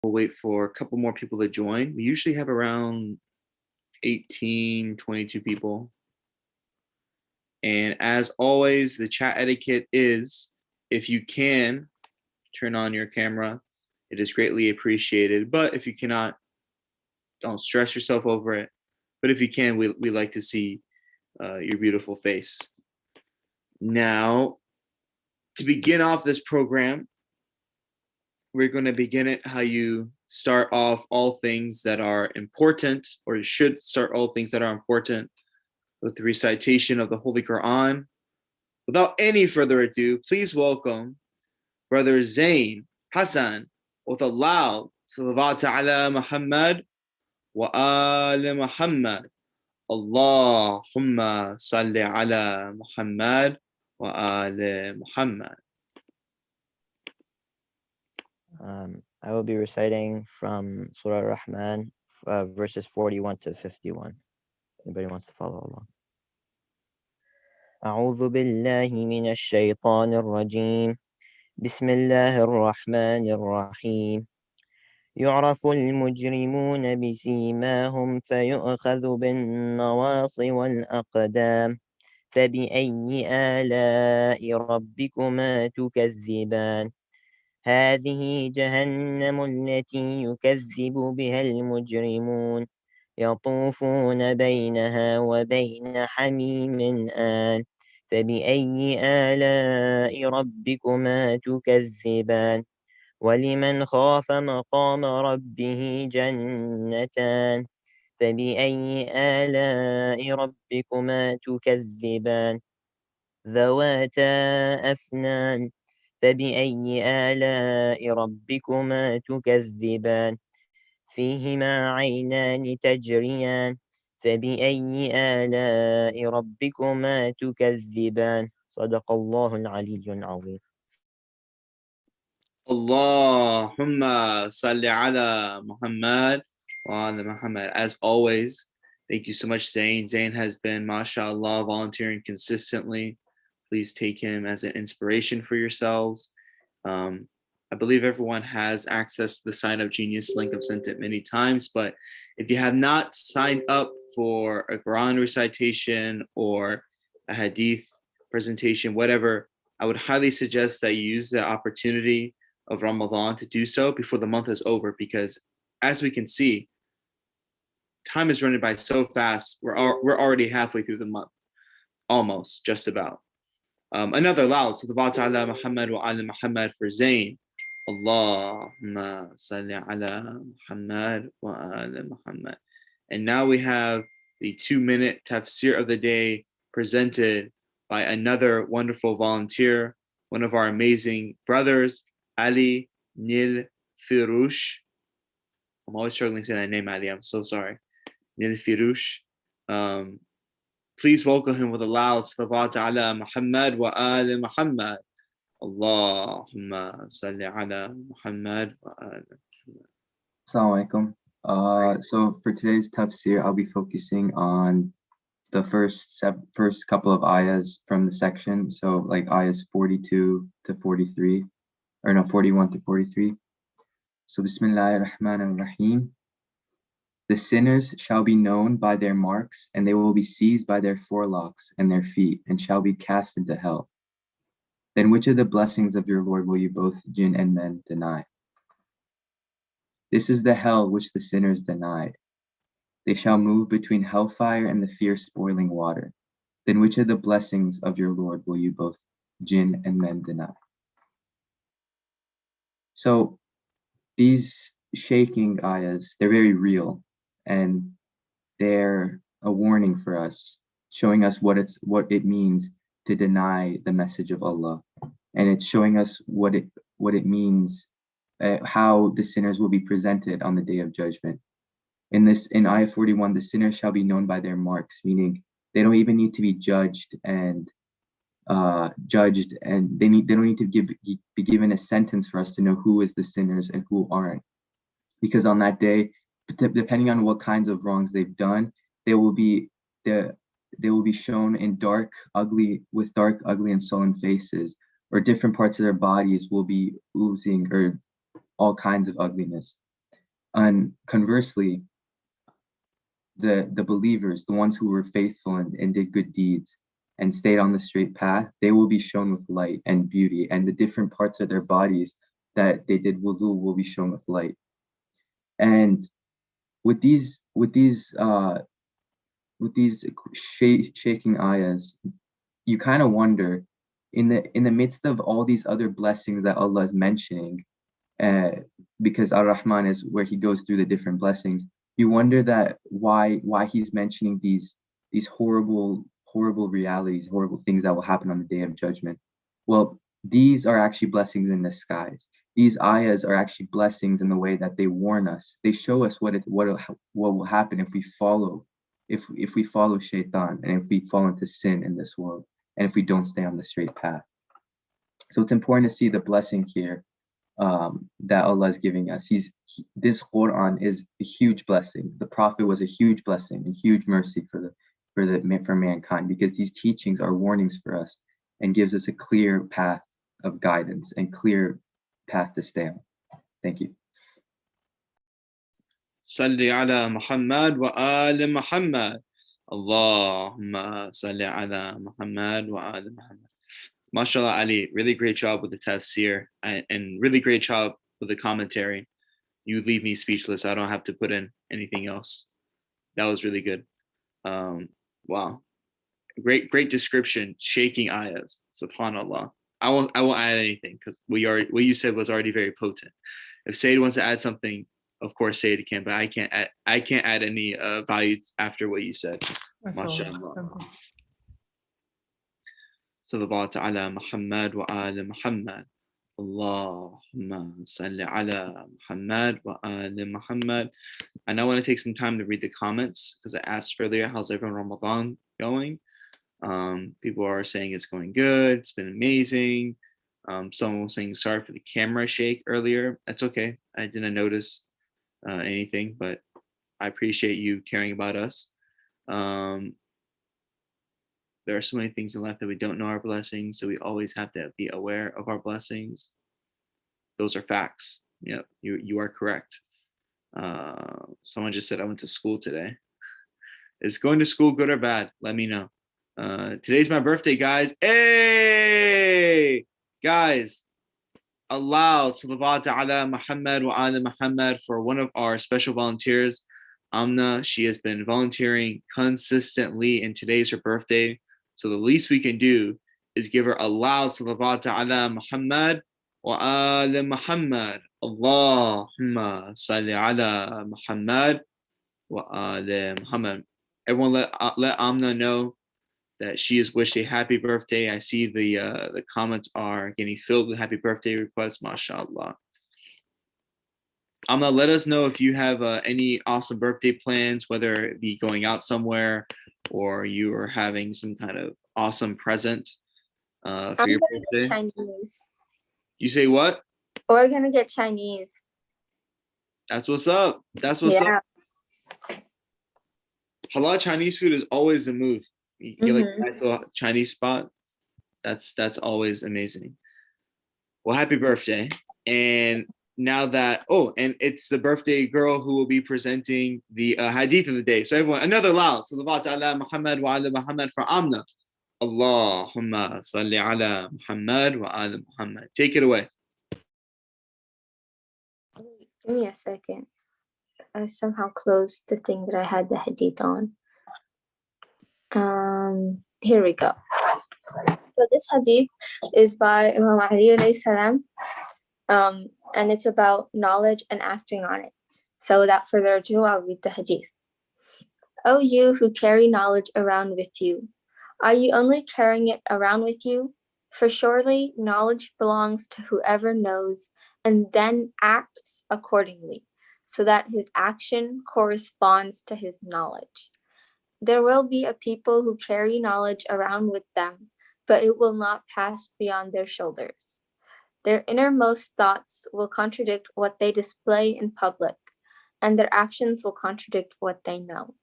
We'll wait for a couple more people to join. We usually have around 18, 22 people. And as always, the chat etiquette is, if you can, turn on your camera. It is greatly appreciated. But if you cannot, don't stress yourself over it. But if you can, we like to see your beautiful face. Now, to begin off this program, we're going to begin it how you start off all things that are important, or you should start all things that are important, with the recitation of the Holy Quran. Without any further ado, please welcome Brother Zain Hassan with a loud Salawat ala Muhammad wa ala Muhammad. Allahumma salli ala Muhammad wa ala Muhammad. I will be reciting from Surah Ar-Rahman, verses 41 to 51. Anybody wants to follow along? أعوذ بالله من الشيطان الرجيم. بسم الله الرحمن الرحيم. يعرف المجرمون بسيماهم فيؤخذ بالنواصي والأقدام. فبأي آلاء ربكما تكذبان. هذه جهنم التي يكذب بها المجرمون يطوفون بينها وبين حميم آن. فبأي آلاء ربكما تكذبان. ولمن خاف مقام ربه جنتان. فبأي آلاء ربكما تكذبان. ذواتا أفنان. فبأي آلاء ربكما تكذبان. فيهما عينان تجريان. فبأي آلاء ربكما تكذبان. صدق الله العلي العظيم. Allahumma salli ala Muhammad wa ala Muhammad. As always, thank you so much, Zain. Zain has been, mashallah, volunteering consistently. Please take him as an inspiration for yourselves. I believe everyone has access to the Sign Up Genius link. I've sent it many times, but if you have not signed up for a Quran recitation or a Hadith presentation, whatever, I would highly suggest that you use the opportunity of Ramadan to do so before the month is over, because as we can see, time is running by so fast. We're already halfway through the month, almost, just about. Another loud Salawat ala Muhammad wa ala Muhammad for Zain. Allahumma salli ala Muhammad wa ala Muhammad. And now we have the 2-minute tafsir of the day presented by another wonderful volunteer, one of our amazing brothers, Ali Nil Firush. I'm always struggling to say that name, Ali. I'm so sorry. Nil Firush. Please welcome him with a loud Salawat ala Muhammad wa ala Muhammad. Allahumma salli ala Muhammad wa ala Muhammad. Assalamu alaikum. So for today's tafsir, I'll be focusing on the first couple of ayahs from the section. So like ayahs 42 to 43, or no, 41 to 43. So Bismillahir Rahmanir Rahim. The sinners shall be known by their marks, and they will be seized by their forelocks and their feet, and shall be cast into hell. Then which of the blessings of your Lord will you both jinn and men deny? This is the hell which the sinners denied. They shall move between hellfire and the fierce boiling water. Then which of the blessings of your Lord will you both jinn and men deny? So these shaking ayahs, they're very real, and they're a warning for us, showing us what it means to deny the message of Allah. And it's showing us what it means, how the sinners will be presented on the day of judgment. In ayah 41, the sinners shall be known by their marks, meaning they don't even need to be judged and they don't need to be given a sentence for us to know who is the sinners and who aren't. Because on that day, depending on what kinds of wrongs they've done, they will be shown in dark, ugly, and sullen faces, or different parts of their bodies will be oozing or all kinds of ugliness. And conversely, the believers, the ones who were faithful and did good deeds and stayed on the straight path, they will be shown with light and beauty, and the different parts of their bodies that they did wudu will be shown with light. And with these shaking ayahs, you kind of wonder, in the midst of all these other blessings that Allah is mentioning, because Ar-Rahman is where he goes through the different blessings, you wonder that why he's mentioning these horrible realities, horrible things that will happen on the Day of Judgment. Well, these are actually blessings in disguise. These ayahs are actually blessings in the way that they warn us. They show us what will happen if we follow shaitan, and if we fall into sin in this world, and if we don't stay on the straight path. So it's important to see the blessing here that Allah is giving us. This Quran is a huge blessing. The Prophet was a huge blessing, a huge mercy for mankind, because these teachings are warnings for us and gives us a clear path of guidance and clear path to stay on. Thank you. Salli ala Muhammad wa ali Muhammad. Allahumma salli ala Muhammad wa ali Muhammad. MashaAllah, Ali, really great job with the tafsir and really great job with the commentary. You leave me speechless. I don't have to put in anything else. That was really good. Wow. Great description. Shaking ayahs. SubhanAllah. I won't add anything because what you said was already very potent. If Said wants to add something, of course Said can, but I can't add any value after what you said. MashaAllah. Sallallahu ala Muhammad wa ali Muhammad. Allahumma salli ala Muhammad wa ali Muhammad. I now want to take some time to read the comments because I asked earlier, how's everyone Ramadan going? People are saying it's going good. It's been amazing. Someone was saying sorry for the camera shake earlier. That's okay. I didn't notice anything, but I appreciate you caring about us. There are so many things in life that we don't know our blessings, so we always have to be aware of our blessings. Those are facts. Yeah, you are correct. Someone just said I went to school today. Is going to school good or bad? Let me know. Today's my birthday, guys. Hey, guys! Allow salawat ala Muhammad wa ala Muhammad for one of our special volunteers, Amna. She has been volunteering consistently, and today's her birthday. So the least we can do is give her a loud salawat ala Muhammad wa ala Muhammad. Allahumma salli ala Muhammad wa ala Muhammad. Everyone let Amna know that she is wished a happy birthday. I see the comments are getting filled with happy birthday requests. MashaAllah. Amna, let us know if you have any awesome birthday plans, whether it be going out somewhere or you are having some kind of awesome present for your birthday. Chinese. You say what? We're gonna get Chinese. That's what's up. That's what's up. Halal Chinese food is always the move. You get like a nice little Chinese spot. That's always amazing. Well, happy birthday. And now that, and it's the birthday girl who will be presenting the hadith of the day. So everyone, another loud. Salawat ala Muhammad wa ala Muhammad for Amna. Allahumma salli ala Muhammad wa ala Muhammad. Take it away. Give me a second. I somehow closed the thing that I had the hadith on. Here we go. So this hadith is by Imam Ali alayhi salam, and it's about knowledge and acting on it. So without further ado, I'll read the hadith. O you who carry knowledge around with you, are you only carrying it around with you? For surely knowledge belongs to whoever knows and then acts accordingly, so that his action corresponds to his knowledge. There will be a people who carry knowledge around with them, but it will not pass beyond their shoulders. Their innermost thoughts will contradict what they display in public, and their actions will contradict what they know.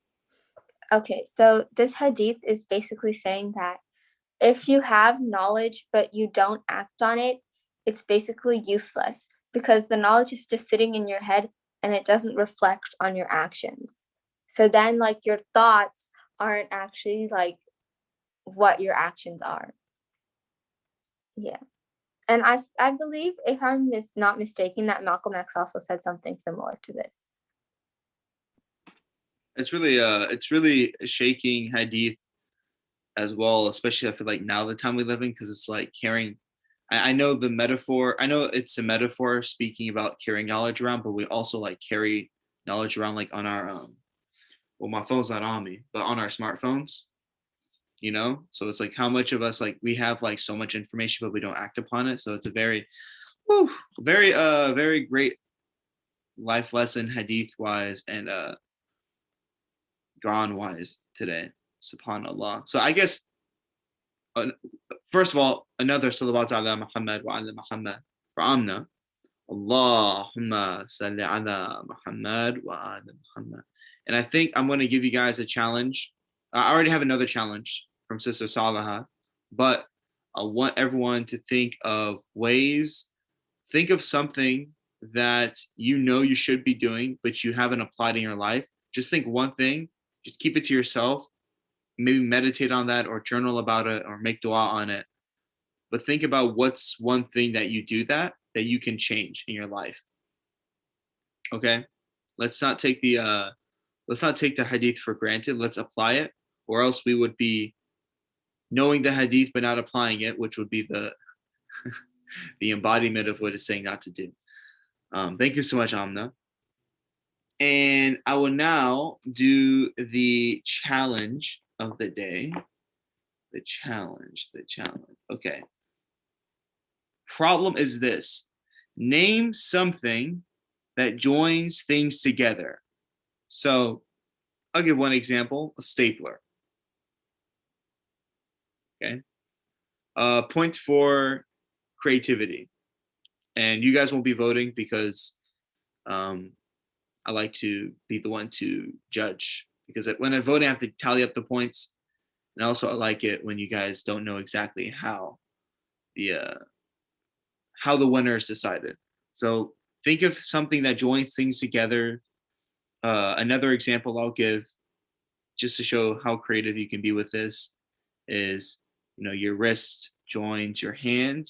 Okay, so this hadith is basically saying that if you have knowledge but you don't act on it, it's basically useless because the knowledge is just sitting in your head and it doesn't reflect on your actions. So then like your thoughts aren't actually like what your actions are. Yeah. And I believe, if I'm not mistaken, that Malcolm X also said something similar to this. It's really a shaking hadith as well, especially I feel like now the time we live in, because it's like carrying. I know the metaphor. I know it's a metaphor speaking about carrying knowledge around, but we also like carry knowledge around like on our well, my phone's not on me, but on our smartphones. You know, so it's like how much of us like we have like so much information, but we don't act upon it. So it's a very, whew, very great life lesson hadith wise and Quran wise today. Subhanallah. So I guess first of all, another salawat ala Muhammad wa ala Muhammad for Amna. Allahumma salli ala Muhammad wa ala Muhammad. And I think I'm going to give you guys a challenge. I already have another challenge from Sister Salaha, but I want everyone to think of something that you know you should be doing, but you haven't applied in your life. Just think one thing, just keep it to yourself. Maybe meditate on that or journal about it or make dua on it. But think about what's one thing that you do that you can change in your life. Okay? Let's not take the hadith for granted. Let's apply it, or else we would be knowing the hadith but not applying it, which would be the the embodiment of what it's saying not to do. Thank you so much, Amna. And I will now do the challenge of the day. The challenge. Okay. Problem is this. Name something that joins things together. So I'll give one example, a stapler. Okay. Points for creativity. And you guys won't be voting because I like to be the one to judge. Because when I vote, I have to tally up the points. And also I like it when you guys don't know exactly how the winner is decided. So think of something that joins things together. Another example I'll give, just to show how creative you can be with this, is your wrist joins your hand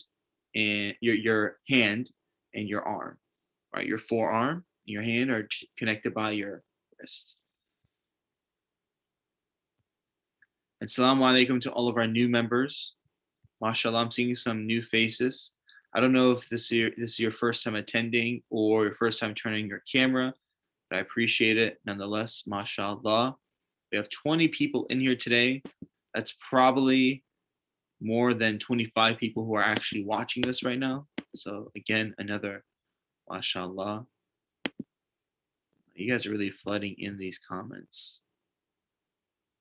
and your hand and your arm, right? Your forearm and your hand are connected by your wrist. And Assalamu alaikum to all of our new members. MashaAllah, I'm seeing some new faces. I don't know if this is your first time attending or your first time turning your camera, but I appreciate it nonetheless. MashaAllah. We have 20 people in here today. That's probably more than 25 people who are actually watching this right now. So again, another MashaAllah. You guys are really flooding in these comments.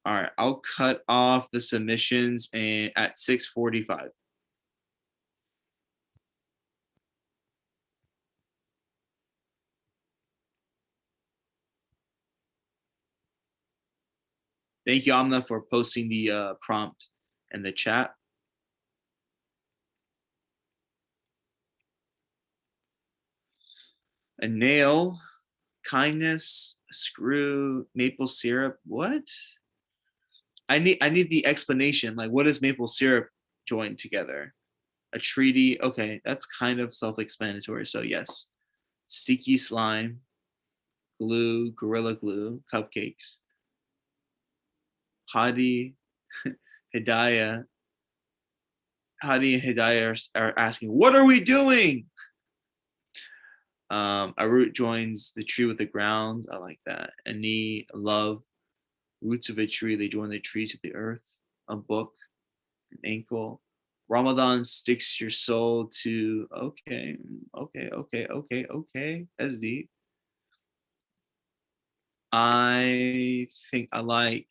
All right, I'll cut off the submissions at 6:45. Thank you, Amna, for posting the prompt in the chat. A nail, kindness, a screw, maple syrup. What? I need the explanation. Like, what does maple syrup join together? A treaty. Okay, that's kind of self-explanatory. So yes, sticky slime, glue, gorilla glue, cupcakes. Hadi, Hidayah. Hadi and Hidayah are asking, what are we doing? A root joins the tree with the ground. I like that. A knee, a love. Roots of a tree, they join the tree to the earth. A book, an ankle. Ramadan sticks your soul to, okay. That's deep. I think I like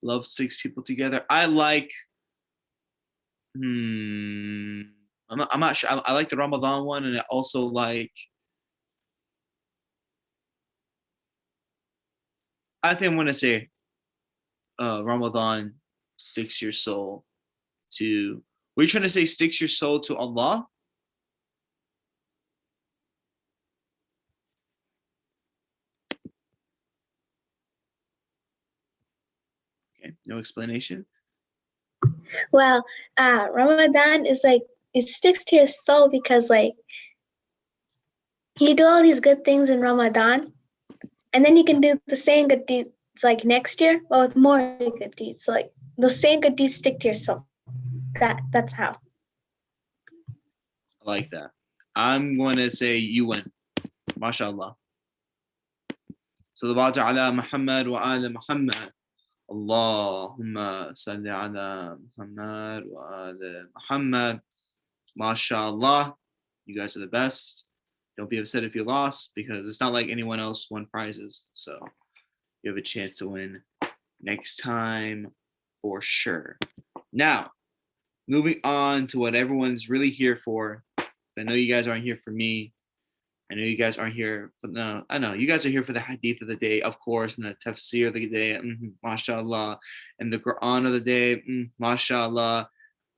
love sticks people together. I like, I'm not sure. I like the Ramadan one, and I also like, I think I'm gonna say Ramadan sticks your soul to, Were you trying to say sticks your soul to Allah? Okay, no explanation. Well, Ramadan is like, it sticks to your soul because like you do all these good things in Ramadan, and then you can do the same good deeds like next year, but with more good deeds. So like the same good deeds stick to your soul. That's how. I like that. I'm going to say you win. MashaAllah. Salawatu ala Muhammad wa ala Muhammad. Allahumma salli ala Muhammad wa ala Muhammad. MashaAllah. You guys are the best. Don't be upset if you lost because it's not like anyone else won prizes. So you have a chance to win next time for sure. Now, moving on to what everyone's really here for. I know you guys aren't here for me. I know you guys aren't here, but no, I know you guys are here for the hadith of the day, of course, and the tafsir of the day, mashallah, and the Quran of the day, mashallah,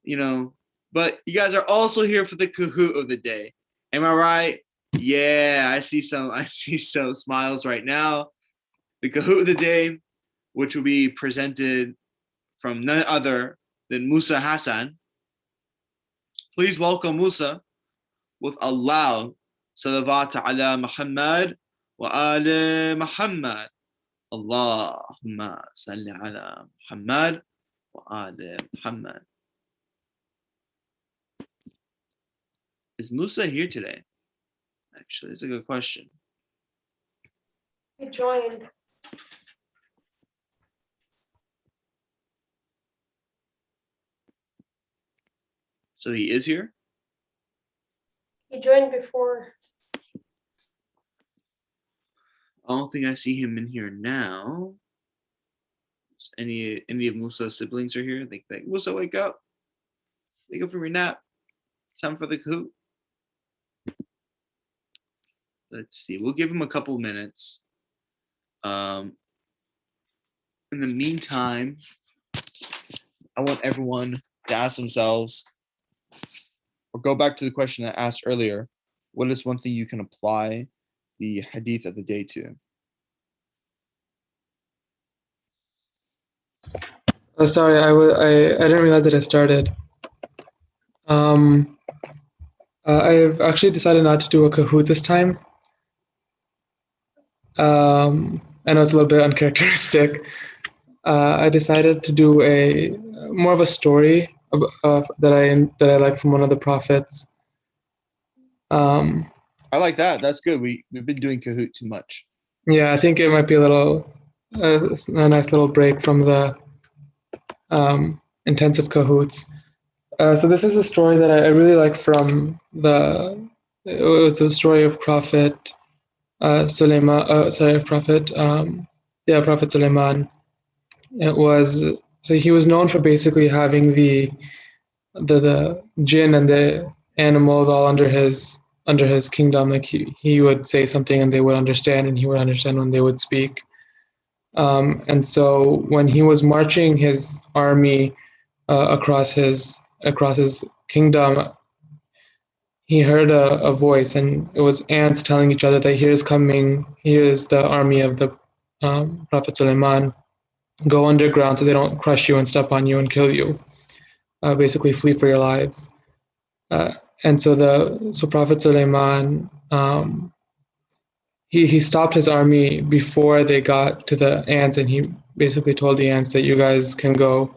you know, but you guys are also here for the kahoot of the day. Am I right? Yeah, I see some smiles right now. The kahoot of the day, which will be presented from none other than Musa Hassan. Please welcome Musa with a loud salawat ala Muhammad wa ala Muhammad. Allahumma salli ala Muhammad wa ala Muhammad. Is Musa here today? Actually, that's a good question. He joined. So he is here? He joined before. I don't think I see him in here now. Any of Musa's siblings are here? They think, Musa, wake up. Wake up from your nap. It's time for the kahoot. Let's see. We'll give him a couple minutes. In the meantime, I want everyone to ask themselves, or go back to the question I asked earlier. What is one thing you can apply the hadith of the day to? Sorry, I didn't realize that I started. I've actually decided not to do a Kahoot this time. I know it's a little bit uncharacteristic. I decided to do a more of a story that I like from one of the prophets. I like that. That's good. We've been doing Kahoot too much. Yeah, I think it might be a nice little break from the intensive Kahoots. So this is a story that I really like from it's a story of Prophet Prophet Sulaiman. So he was known for basically having the jinn and the animals all under his kingdom. Like he would say something and they would understand, and he would understand when they would speak. And so when he was marching his army across his kingdom, he heard a voice, and it was ants telling each other that here is the army of the Prophet Sulaiman. Go underground so they don't crush you and step on you and kill you. Basically, flee for your lives. And so Prophet Sulaiman, he stopped his army before they got to the ants, and he basically told the ants that you guys can go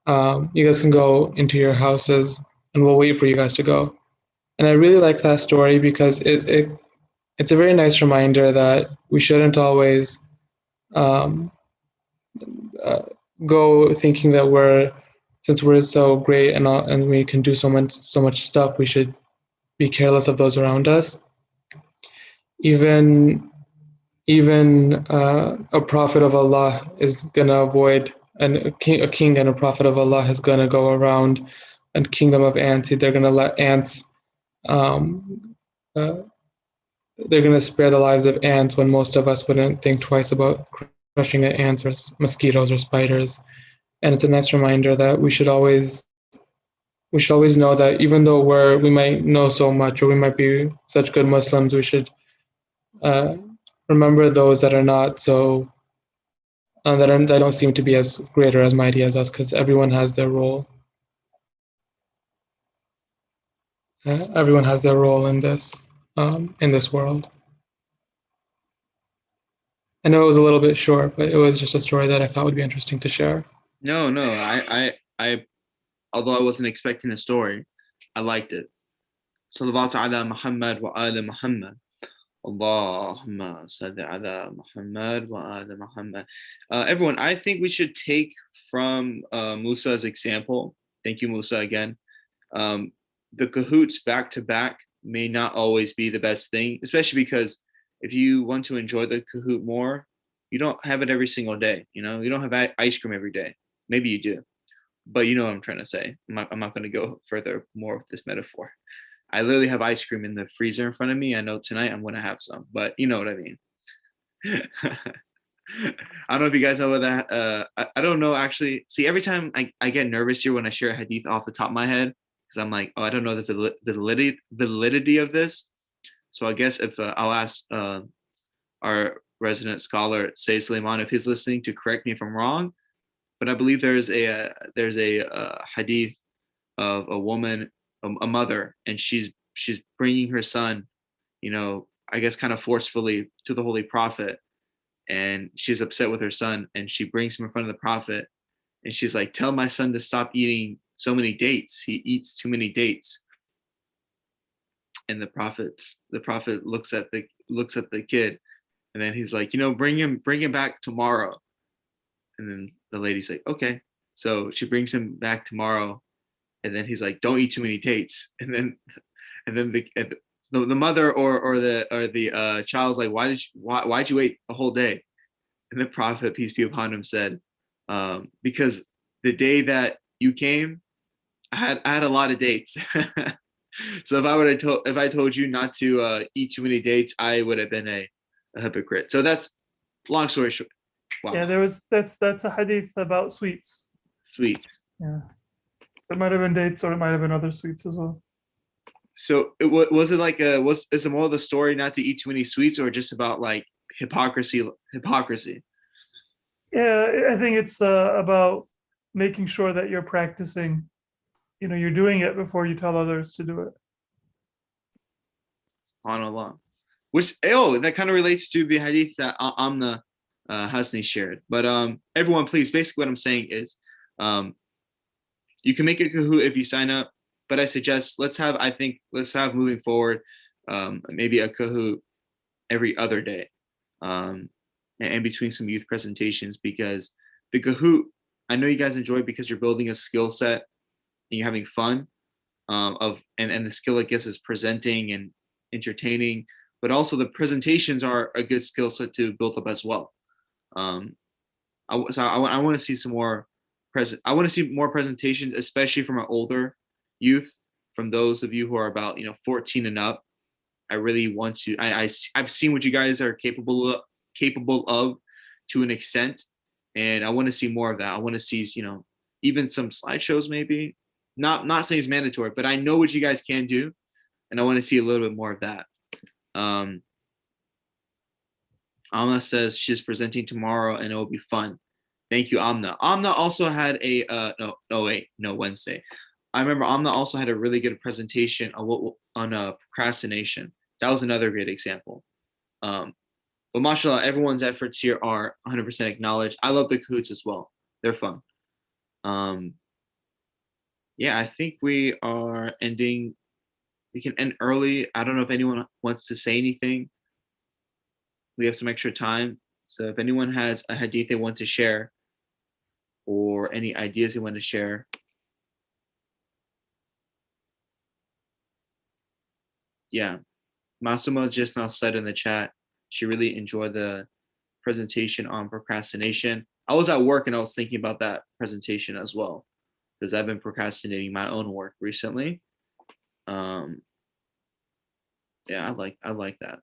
into your houses, and we'll wait for you guys to go. And I really like that story because it's a very nice reminder that we shouldn't always go thinking that since we're so great and we can do so much stuff, we should be careless of those around us. Even a prophet of Allah is gonna avoid, and a king and a prophet of Allah is gonna go around a kingdom of ants. They're gonna let ants. They're gonna spare the lives of ants when most of us wouldn't think twice about crushing at ants or mosquitoes or spiders. And it's a nice reminder that we should always we should always know that even though we might know so much or we might be such good Muslims, we should remember those that are not so that don't seem to be as great or as mighty as us, because everyone has their role. Everyone has their role in this world. I know it was a little bit short, but it was just a story that I thought would be interesting to share. No, although I wasn't expecting a story, I liked it. Salawatu ala Muhammad wa ala Muhammad. Allahumma salli ala Muhammad wa ala Muhammad. Everyone, I think we should take from Musa's example. Thank you, Musa, again. The cahoots back to back may not always be the best thing, especially because if you want to enjoy the Kahoot more, you don't have it every single day. You don't have ice cream every day. Maybe you do, but you know what I'm trying to say. I'm not going to go further more with this metaphor. I literally have ice cream in the freezer in front of me. I know tonight I'm going to have some, but you know what I mean. I don't know if you guys know what that. I don't know actually. See, every time I get nervous here when I share a hadith off the top of my head, because I'm like, oh, I don't know the validity of this. So I guess if I'll ask our resident scholar, Say Suleiman, if he's listening, to correct me if I'm wrong. But I believe there's a hadith of a woman, a mother, and she's bringing her son, I guess kind of forcefully to the Holy Prophet, and she's upset with her son, and she brings him in front of the Prophet, and she's like, "Tell my son to stop eating so many dates. He eats too many dates." And the prophet looks at the kid, and then he's like, bring him back tomorrow. And then the lady's like, okay. So she brings him back tomorrow, and then he's like, don't eat too many dates. And then the mother or the child's like, why'd you wait the whole day? And the Prophet, peace be upon him, said, because the day that you came, I had a lot of dates. So if I told you not to eat too many dates, I would have been a hypocrite. So that's long story short. Wow. Yeah, that's a hadith about sweets. Sweets. Yeah, it might have been dates, or it might have been other sweets as well. So was it like is the moral of the story not to eat too many sweets, or just about like hypocrisy? Yeah, I think it's about making sure that you're practicing. You're doing it before you tell others to do it. SubhanAllah. Which that kind of relates to the hadith that Amna Hasni shared. But everyone, please, basically what I'm saying is, you can make a Kahoot if you sign up, but I suggest let's have moving forward maybe a Kahoot every other day, and between some youth presentations, because the Kahoot, I know you guys enjoy it because you're building a skill set and you're having fun, and the skill, I guess, is presenting and entertaining, but also the presentations are a good skill set to build up as well. I want to see some more I want to see more presentations, especially from our older youth, from those of you who are about 14 and up. I really want to. I've seen what you guys are capable of to an extent, and I want to see more of that. I want to see even some slideshows, maybe. Not saying it's mandatory, but I know what you guys can do, and I want to see a little bit more of that. Amna says she's presenting tomorrow and it will be fun. Thank you, Amna. Amna also had Wednesday. I remember Amna also had a really good presentation on procrastination. That was another great example. But mashallah, everyone's efforts here are 100% acknowledged. I love the Kahoots as well. They're fun. Yeah, I think we are ending. We can end early. I don't know if anyone wants to say anything. We have some extra time. So if anyone has a hadith they want to share or any ideas they want to share. Yeah, Masuma just now said in the chat, she really enjoyed the presentation on procrastination. I was at work and I was thinking about that presentation as well, because I've been procrastinating my own work recently. Yeah, I like that.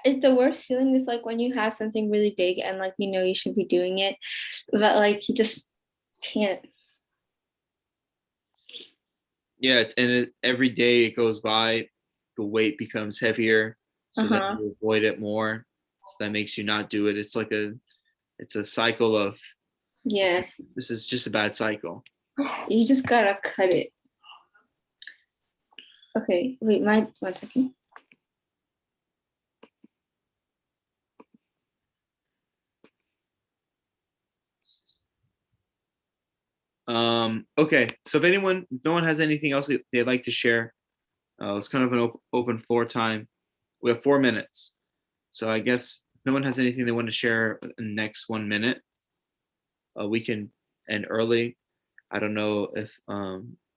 The worst feeling is like when you have something really big and like you should be doing it, but like you just can't. Yeah, every day it goes by, the weight becomes heavier, so that you avoid it more. So that makes you not do it. It's like it's a cycle of, Yeah, this is just a bad cycle. you just gotta cut it. Okay, wait, 1 second. Okay, so if no one has anything else they'd like to share, it's kind of an open floor time. We have 4 minutes, so I guess if no one has anything they want to share in the next 1 minute, we can end early. I don't know if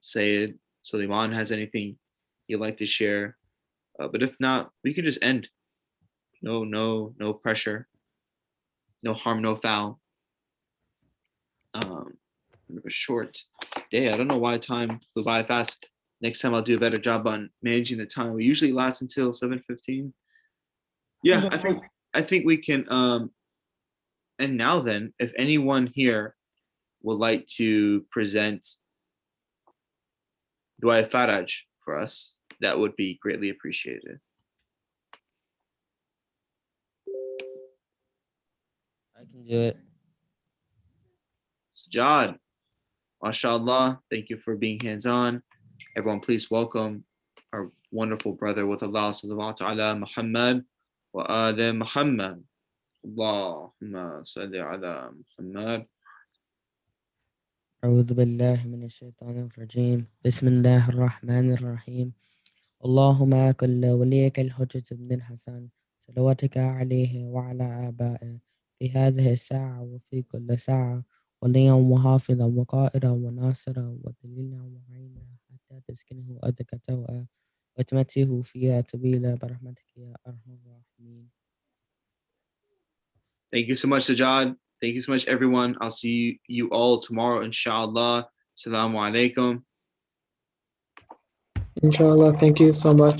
Sayed Suleiman has anything you'd like to share, but if not, we can just end. No pressure, no harm, no foul. A short day. I don't know why time flew by fast. Next time I'll do a better job on managing the time. We usually last until 7:15. Yeah, I think we can. And now then, if anyone here would like to present Dua Faraj for us, that would be greatly appreciated. I can do it. Sajad, mashallah, thank you for being hands-on. Everyone, please welcome our wonderful brother with Allah subhanahu wa ta'ala, Muhammad wa ala Muhammad. Allahumma salli ala Muhammad. أعوذ بالله من الشيطان الرجيم بسم الله الرحمن الرحيم اللهم كل وليك الحجة بن الحسن صلواتك عليه وعلى آبائه في هذه الساعة وفي كل ساعة وليا وحافظا وقائدا وناصرا ودليلا وعينا حتى تسكنه أرضك توأ وتمتعه فيها طويلا برحمتك يا أرحم الراحمين. Thank you so much, Sajad. Thank you so much, everyone. I'll see you all tomorrow, inshallah. Assalamu alaikum. Inshallah. Thank you so much.